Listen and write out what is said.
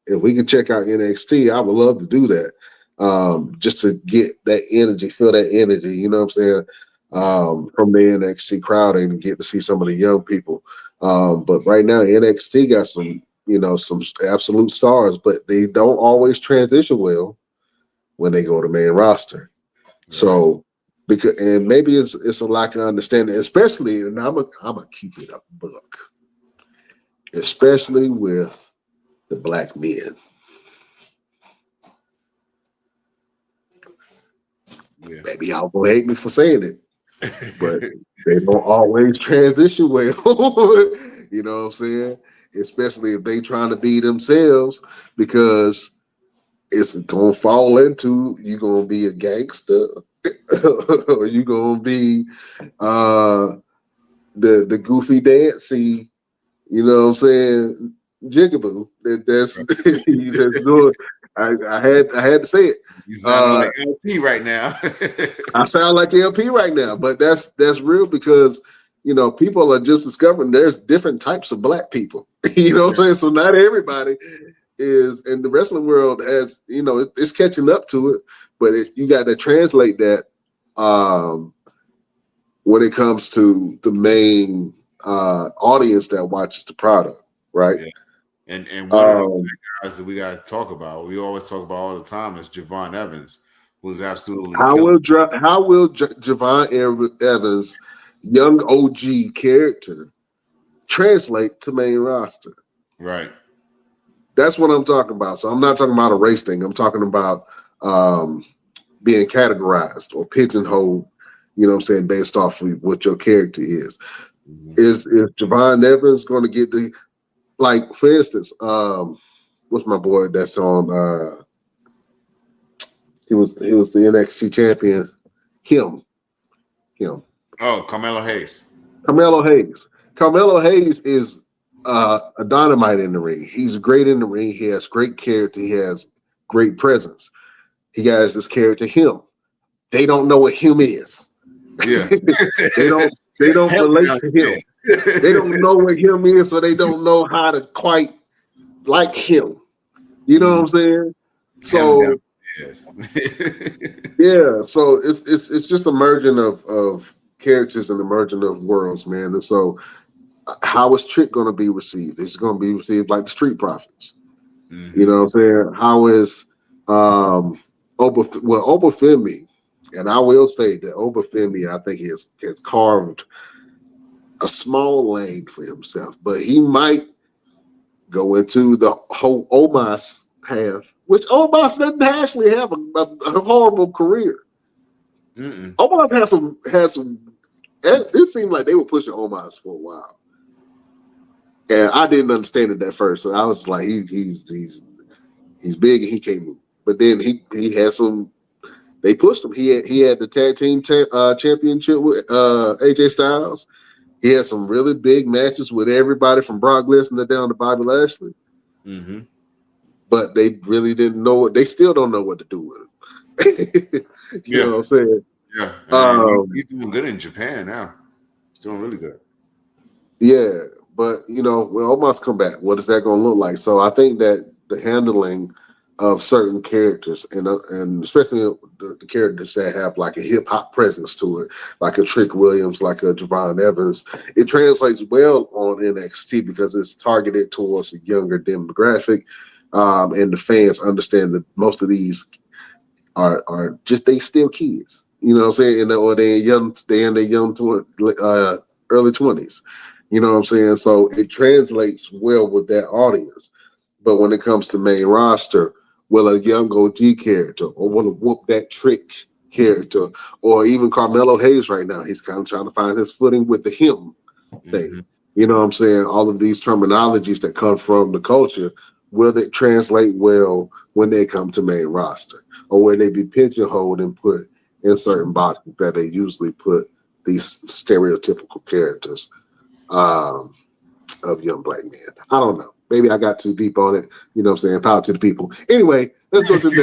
if we can check out NXT, I would love to do that. Just to get that energy, feel that energy, you know what I'm saying? From the NXT crowd and get to see some of the young people. But right now, NXT got some absolute stars, but they don't always transition well when they go to main roster. So because and maybe it's a lack of understanding, especially, and I'm a keep it up book, especially with the black men. Yeah. Maybe y'all gonna hate me for saying it, but they don't always transition well. You know what I'm saying? Especially if they trying to be themselves, because it's gonna fall into you gonna be a gangster or you gonna be uh the goofy dancey, you know what I'm saying, jigaboo. That's that's good. I had to say it. You sounding Uh like LP right now. I sound like LP right now, but that's real because people are just discovering there's different types of black people. You know what I'm saying? So not everybody is in the wrestling world as it's catching up to it, but you got to translate that when it comes to the main audience that watches the product, right? Yeah. And one of the guys that we got to talk about, we always talk about all the time, is Javon Evans, who's absolutely killing. How will Javon Evans, young OG character, translate to main roster? Right. That's what I'm talking about. So I'm not talking about a race thing. I'm talking about being categorized or pigeonholed, you know what I'm saying, based off of what your character is. Mm-hmm. Is Javon Evans going to get like, for instance, what's my boy that's on he was the NXT champion, him. Oh, Carmelo Hayes. Carmelo Hayes. Carmelo Hayes is a dynamite in the ring. He's great in the ring. He has great character. He has great presence. He has this character, him. They don't know what him is. Yeah. they don't relate to him. They don't know what him is, so they don't know how to quite like him. You know what I'm saying? Him So downstairs. yeah, so it's just a merging of characters and a merging of worlds, man. And so how is Trick going to be received? It's going to be received like the Street Profits. Mm-hmm. You know what I'm saying? How is Obafemi, and I will say that Obafemi, I think has carved a small lane for himself, but he might go into the whole Omos path, which Omos doesn't actually have a horrible career. Mm-mm. Omos has some. It seemed like they were pushing Omos for a while, and I didn't understand it at first. So I was like, he's big and he can't move. But then he had some. They pushed him. He had the tag team championship with AJ Styles. He had some really big matches with everybody from Brock Lesnar down to Bobby Lashley. Mm-hmm. But they really didn't know what. They still don't know what to do with him. You know what I'm saying? Yeah. And he's doing good in Japan now. He's doing really good. Yeah, but we'll almost come back. What is that going to look like? So I think that the handling of certain characters, and especially the characters that have like a hip hop presence to it, like a Trick Williams, like a Javon Evans, it translates well on NXT because it's targeted towards a younger demographic, and the fans understand that most of these are just they still kids. You know what I'm saying? Or they in their young early 20s. You know what I'm saying? So it translates well with that audience. But when it comes to main roster, will a young OG character or will a whoop that Trick character or even Carmelo Hayes right now, he's kind of trying to find his footing with the him thing. Mm-hmm. You know what I'm saying? All of these terminologies that come from the culture, will it translate well when they come to main roster? Or will they be pigeonholed and put in certain boxes that they usually put these stereotypical characters of young black men? I don't know. Maybe I got too deep on it. You know what I'm saying? Power to the people. Anyway, let's go to the